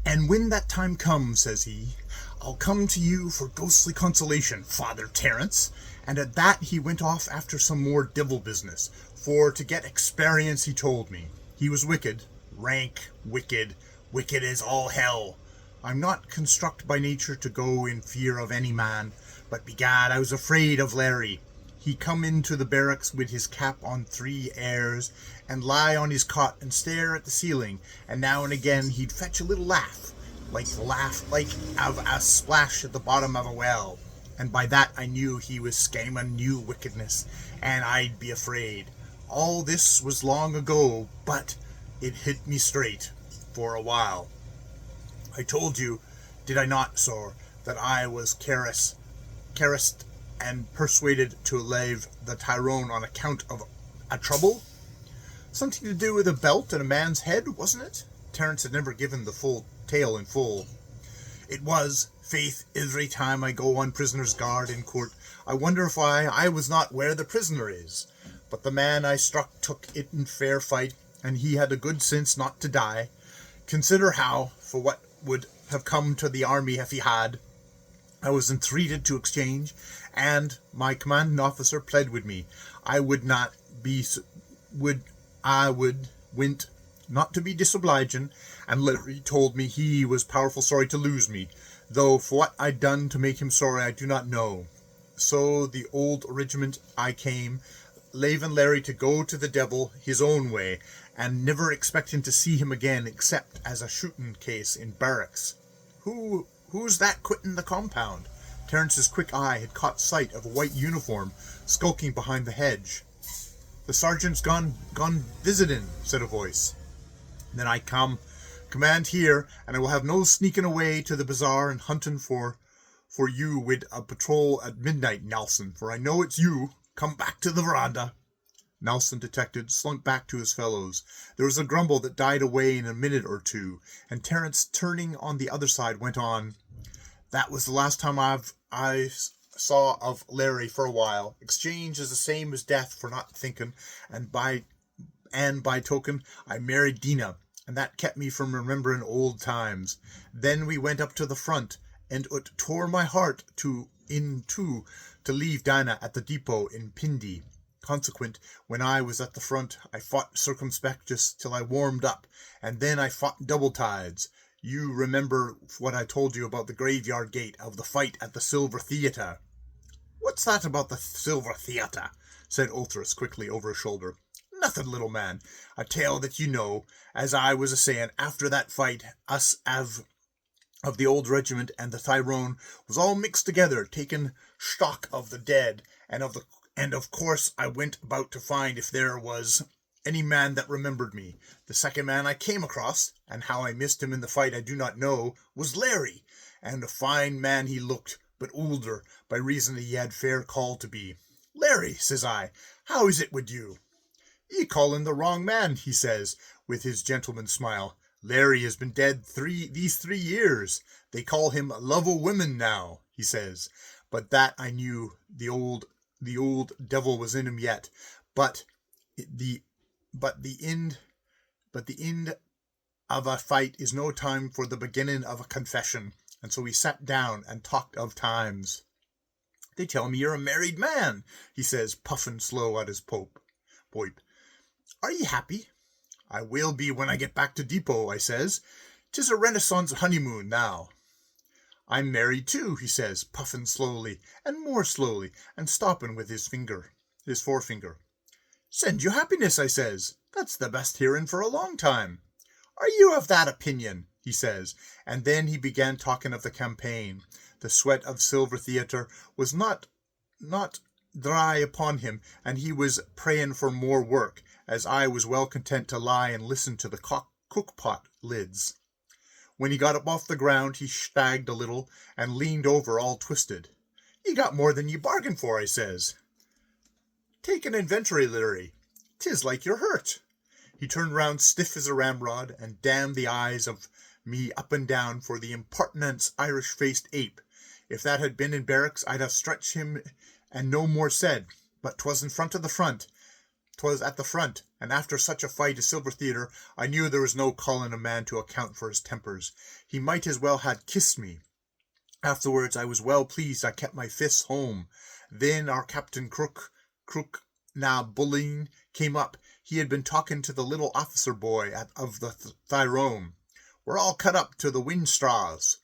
And when that time comes, says he, I'll come to you for ghostly consolation, Father Terence. And at that he went off after some more devil business, for to get experience he told me. He was wicked, rank, wicked as all hell. I'm not construct by nature to go in fear of any man, but begad I was afraid of Larry. He come into the barracks with his cap on 3 airs, and lie on his cot and stare at the ceiling, and now and again he'd fetch a little laugh like of a splash at the bottom of a well, and by that I knew he was scamming new wickedness, and I'd be afraid. All this was long ago, but it hit me straight for a while. I told you, did I not, sir, that I was caressed and persuaded to leave the Tyrone on account of a trouble? Something to do with a belt and a man's head, wasn't it? Terence had never given the full tale in full. It was, faith, every time I go on prisoner's guard in court, I wonder if I was not where the prisoner is. But the man I struck took it in fair fight, and he had a good sense not to die. Consider how, for what would have come to the army if he had. I was entreated to exchange, and my commanding officer pled with me. I would not be, went not to be disobliging, and Larry told me he was powerful sorry to lose me, though for what I'd done to make him sorry I do not know. So the old regiment I came, laving Larry to go to the devil his own way, and never expecting to see him again except as a shooting case in barracks. Who's that quitting the compound? Terence's quick eye had caught sight of a white uniform skulking behind the hedge. The sergeant's gone visiting, said a voice. Then I command here, and I will have no sneaking away to the bazaar and hunting for you with a patrol at midnight, Nelson, for I know it's you. Come back to the veranda. Nelson, detected, slunk back to his fellows. There was a grumble that died away in a minute or two, and Terence, turning on the other side, went on. That was the last time I saw of Larry for a while. Exchange is the same as death for not thinking, and by token I married Dina, and that kept me from remembering old times. Then we went up to the front, and it tore my heart in two to leave Dinah at the depot in Pindi. Consequent, when I was at the front, I fought circumspect just till I warmed up, and then I fought double tides. You remember what I told you about the graveyard gate of the fight at the Silver Theatre. What's that about the Silver Theatre? Said Ultras quickly over his shoulder. Nothing, little man. A tale that you know. As I was a-saying, after that fight, us of the old regiment and the Tyrone was all mixed together, taking stock of the dead, and of course I went about to find if there was any man that remembered me. The second man I came across, and how I missed him in the fight I do not know, was Larry, and a fine man he looked, but older, by reason he had fair call to be. Larry, says I, how is it with you? Ye callin' the wrong man, he says, with his gentleman's smile. Larry has been dead these 3 years. They call him Love o' Women now, he says. But that I knew the old devil was in him yet. But the end of a fight is no time for the beginning of a confession. And so we sat down and talked of times. They tell me you're a married man, he says, puffing slow at his pipe. Are ye happy? I will be when I get back to depot, I says. 'Tis a Renaissance honeymoon now. I'm married too, he says, puffing slowly, and more slowly, and stopping with his forefinger. Send you happiness, I says. That's the best hearing for a long time. Are you of that opinion? He says, and then he began talking of the campaign. The sweat of Silver Theatre was not dry upon him, and he was praying for more work, as I was well content to lie and listen to the cook-pot lids. When he got up off the ground, he stagged a little, and leaned over all twisted. Ye got more than ye bargained for, I says. Take an inventory, Larry. 'Tis like you're hurt. He turned round stiff as a ramrod, and damned the eyes of me up and down for the impertinent Irish-faced ape. If that had been in barracks, I'd have stretched him and no more said, but 'twas at the front, and after such a fight as Silver Theatre, I knew there was no calling a man to account for his tempers. He might as well had kissed me. Afterwards I was well pleased I kept my fists home. Then our Captain Crook na Bulleen came up. He had been talking to the little officer boy of the Tyrone. We're all cut up to the windstraws,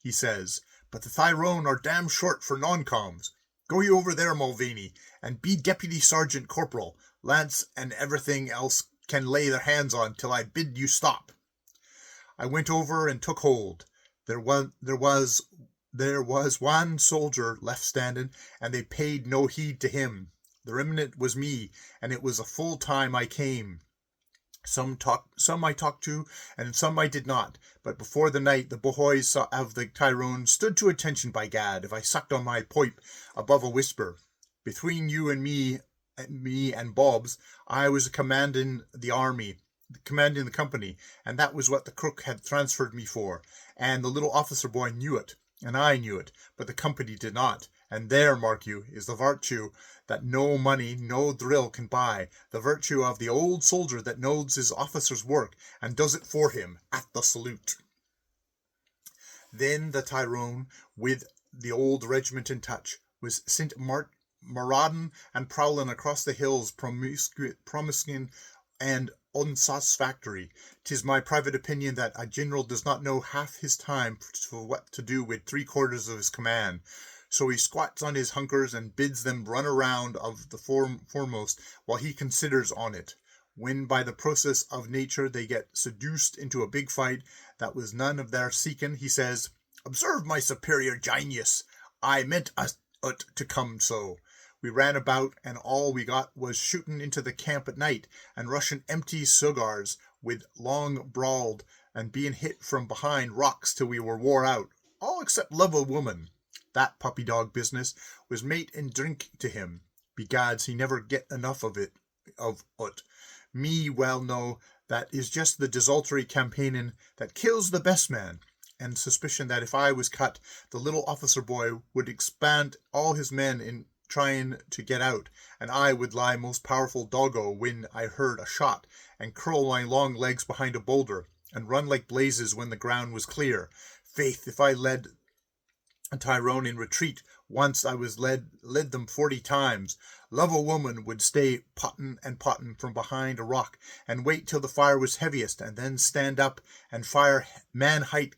he says, but the Tyrone are damn short for non-coms. Go you over there, Mulvaney, and be Deputy Sergeant Corporal. Lance and everything else can lay their hands on till I bid you stop. I went over and took hold. There was one soldier left standing, and they paid no heed to him. The remnant was me, and it was a full time I came. Some I talked to, and some I did not. But before the night, the boys of the Tyrone stood to attention, by gad, if I sucked on my pipe above a whisper. Between you and me and Bob's, I was commanding the company, and that was what the crook had transferred me for. And the little officer boy knew it, and I knew it, but the company did not. And there, mark you, is the virtue that no money, no drill can buy, the virtue of the old soldier that knows his officer's work and does it for him at the salute. Then the Tyrone, with the old regiment in touch, was sent marauding and prowling across the hills, promising and unsatisfactory. 'Tis my private opinion that a general does not know half his time for what to do with 3/4 of his command. So he squats on his hunkers and bids them run around of the foremost while he considers on it. When by the process of nature they get seduced into a big fight that was none of their seeking, he says, "Observe my superior genius. I meant it to come so." We ran about, and all we got was shooting into the camp at night and rushing empty cigars with long brawled and being hit from behind rocks till we were wore out, all except love of woman. That puppy dog business was mate and drink to him. Begads, he never get enough of it. Me well know that is just the desultory campaigning that kills the best man, and suspicion that if I was cut, the little officer boy would expand all his men in trying to get out, and I would lie most powerful doggo when I heard a shot, and curl my long legs behind a boulder, and run like blazes when the ground was clear. Faith, if I led a Tyrone in retreat once, I was led them 40 times. Love a woman would stay pottin' from behind a rock, and wait till the fire was heaviest, and then stand up and fire man-height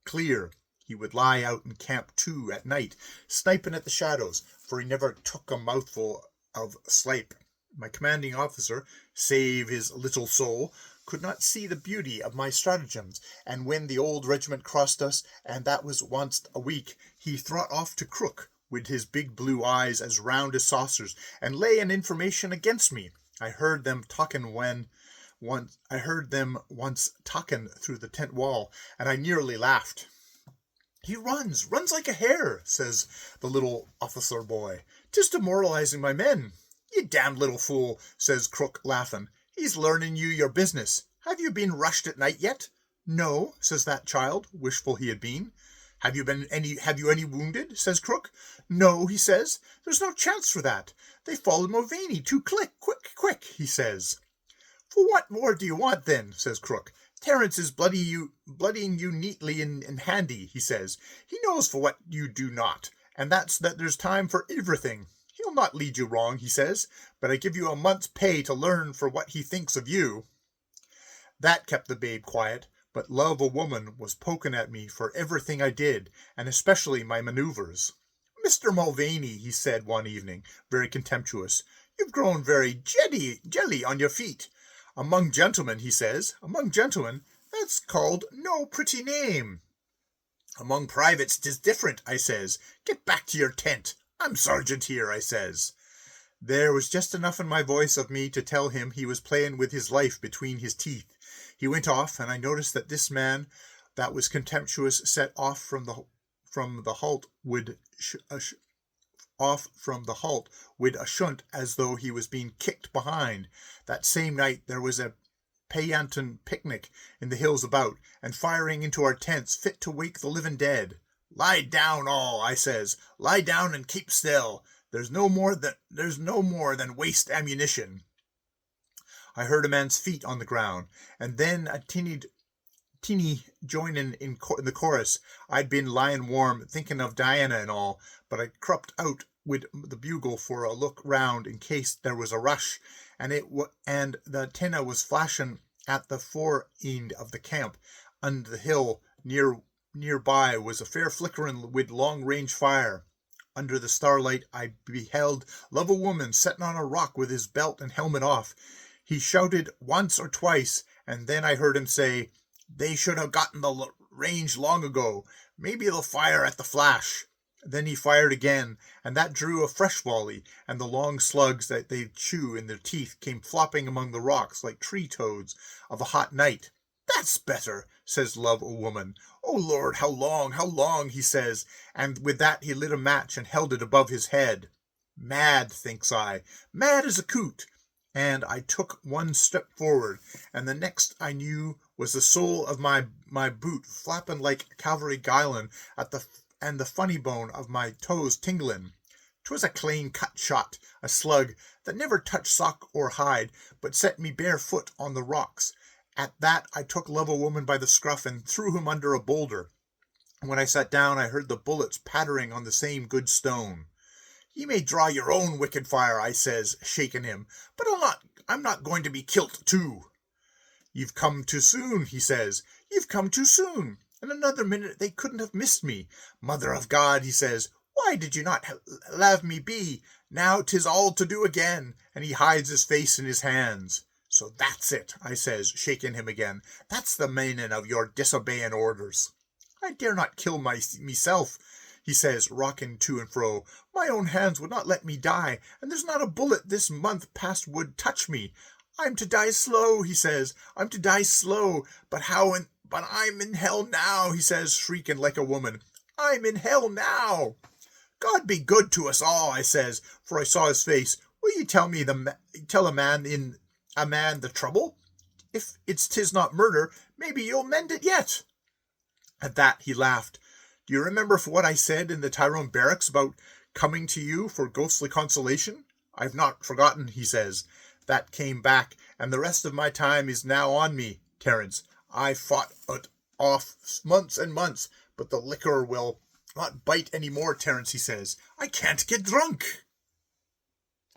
clear. He would lie out in camp too at night, sniping at the shadows, for he never took a mouthful of slipe. My commanding officer, save his little soul, could not see the beauty of my stratagems, and when the old regiment crossed us, and that was once a week, he throt off to Crook, with his big blue eyes as round as saucers, and lay an information against me. I heard them once talking through the tent wall, and I nearly laughed. "He runs like a hare," says the little officer boy. "'Tis demoralizing my men." "You damned little fool," says Crook, laughing. "He's learning you your business. Have you been rushed at night yet?" "No," says that child, wishful he had been. Have you any wounded?" says Crook. "No," he says. "There's no chance for that. They followed Mulvaney too quick, he says." "For what more do you want then?" says Crook. "Terence is bloodying you neatly and handy, he says. He knows for what you do not, and that's that there's time for everything. He'll not lead you wrong, he says, but I give you a month's pay to learn for what he thinks of you." That kept the babe quiet, but love a woman was poking at me for everything I did, and especially my manoeuvres. "Mr. Mulvaney," he said one evening, very contemptuous, "you've grown very jelly on your feet. Among gentlemen," he says, "among gentlemen, that's called no pretty name." "Among privates 'tis different," I says. "Get back to your tent. I'm sergeant here," I says. There was just enough in my voice of me to tell him he was playing with his life between his teeth. He went off, and I noticed that this man that was contemptuous set off from the halt with a shunt as though he was being kicked behind. That same night there was a Payanton picnic in the hills about, and firing into our tents fit to wake the living dead. "Lie down all," I says. "Lie down and keep still. There's no more than waste ammunition." I heard a man's feet on the ground, and then a teeny joinin' in the chorus. I'd been lying warm, thinking of Diana and all, but I crept out with the bugle for a look round in case there was a rush, and and the antenna was flashing at the fore end of the camp, and the hill nearby was a fair flickering with long-range fire. Under the starlight I beheld Love a Woman setting on a rock with his belt and helmet off. He shouted once or twice, and then I heard him say, "They should have gotten the range long ago. Maybe they'll fire at the flash." Then he fired again, and that drew a fresh volley, and the long slugs that they chew in their teeth came flopping among the rocks like tree toads of a hot night. "That's better," says Love a Woman. "Oh, Lord, how long, he says, and with that he lit a match and held it above his head. Mad, thinks I, mad as a coot, and I took one step forward, and the next I knew was the sole of my boot flapping like a cavalry guylin and the funny bone of my toes tingling. 'Twas a clean-cut shot, a slug that never touched sock or hide, but set me barefoot on the rocks. At that I took Love a Woman by the scruff and threw him under a boulder. When I sat down I heard the bullets pattering on the same good stone. 'Ye may draw your own wicked fire,' I says, shaking him, 'but I'm not going to be kilt too.' 'You've come too soon,' he says. 'You've come too soon. In another minute they couldn't have missed me. Mother of God,' he says, 'why did you not lave me be? Now 'tis all to do again,' and he hides his face in his hands. 'So that's it,' I says, shaking him again. 'That's the meaning of your disobeying orders.' 'I dare not kill myself,' he says, rocking to and fro. 'My own hands would not let me die, and there's not a bullet this month past would touch me. I'm to die slow,' he says. 'I'm to die slow, but I'm in hell now,' he says, shrieking like a woman. 'I'm in hell now.' 'God be good to us all,' I says, for I saw his face. 'Will you tell a man the trouble? If 'tis not murder, maybe you'll mend it yet.' At that he laughed. 'Do you remember what I said in the Tyrone barracks about coming to you for ghostly consolation?' 'I've not forgotten,' he says. 'That came back, and the rest of my time is now on me, Terence. I fought it off months and months, but the liquor will not bite any more, Terence,' he says. 'I can't get drunk.'